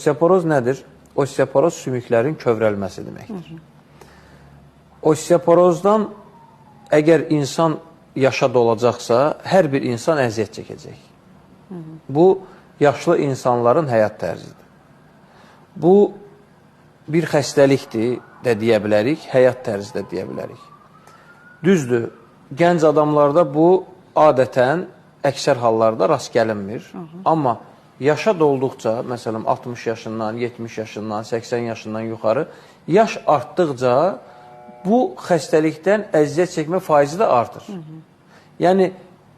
Osteoporoz nədir? Osteoporoz sümüklərin kövrəlməsi deməkdir. Osteoporozdan əgər insan yaşad olacaqsa, hər bir insan əziyyət çəkəcək. Bu, yaşlı insanların həyat tərzidir. Bu, bir xəstəlikdir də deyə bilərik, həyat tərzi də deyə bilərik. Düzdür, gənc adamlarda bu adətən əksər hallarda rast gəlinmir. Amma yaşad olduqca, məsələn 60 yaşından, 70 yaşından, 80 yaşından yuxarı, yaş artdıqca bu xəstəlikdən əziyyət çəkmə faizi də artır. Yəni,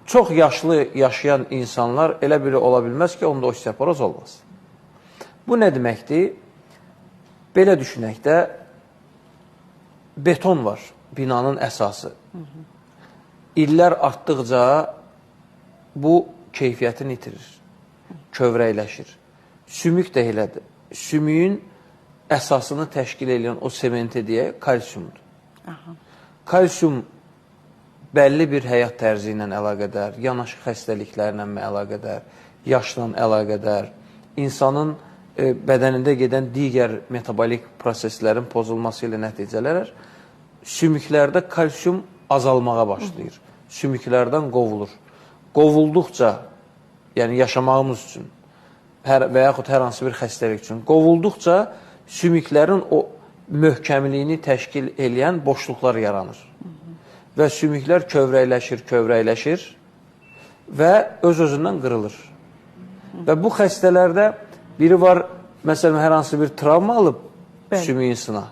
çox yaşlı yaşayan insanlar elə biri ola bilməz ki, onda osteoporoz olmaz. Bu nə deməkdir? Belə düşünək də, beton var, binanın əsası. İllər artdıqca bu keyfiyyətini itirir, kövrəkləşir. Sümük də elədir. Sümüyün əsasını təşkil edən o sementi deyə kalsiumdur. Kalsium bəlli bir həyat tərzi ilə əlaqədar, yanaşı xəstəliklərlə əlaqədar, yaşla əlaqədar, insanın bədənində gedən digər metabolik proseslərin pozulması ilə nəticələr, sümüklərdə kalsium azalmağa başlayır. Sümüklərdən qovulur. Qovulduqca, yəni yaşamağımız üçün və yaxud hər hansı bir xəstəlik üçün qovulduqca sümüklərin o möhkəmliyini təşkil edən boşluqlar yaranır. Və sümüklər kövrəkləşir və öz-özündən qırılır. Və bu xəstələrdə biri var, məsələn, hər hansı bir travma alıb sümüyün sına.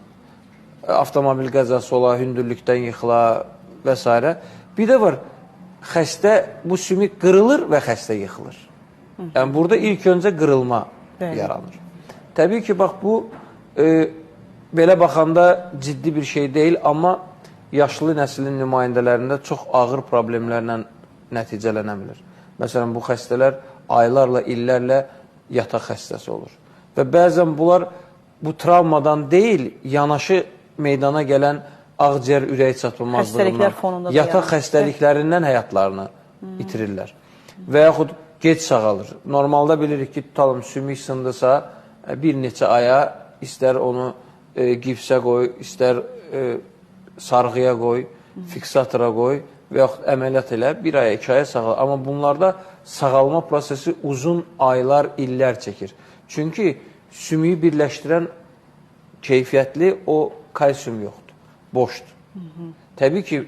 Avtomobil qəzası ola, hündürlükdən yıxıla və s. Bir də var, xəstə, bu sümük qırılır və xəstə yıxılır. Yəni, burada ilk öncə qırılma yaranır. Təbii ki, bax, bu belə baxanda ciddi bir şey deyil, amma yaşlı nəslin nümayəndələrində çox ağır problemlərlə nəticələnə bilir. Məsələn, bu xəstələr aylarla, illərlə yataq xəstəsi olur. Və bəzən bunlar bu travmadan deyil, yanaşı meydana gələn ağciyər ürək çatılmazlığından, yataq xəstəliklərindən həyatlarını itirirlər. Və yaxud gec sağalır. Normalda bilirik ki, tutalım, sümük sındısa, bir neçə aya istər onu gipsə qoy, istər sarğıya qoy, fiksatora qoy və yaxud əməliyyat elə, bir aya, 2 aya sağalır. Amma bunlarda sağalma prosesi uzun aylar, illər çəkir. Çünki sümüyü birləşdirən keyfiyyətli o kalsium yoxdur, boşdur. Təbii ki,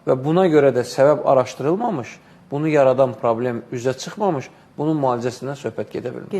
və buna görə də səbəb araşdırılmamış, bunu yaradan problem üzə çıxmamış, bunun müalicəsindən söhbət gedə bilməz.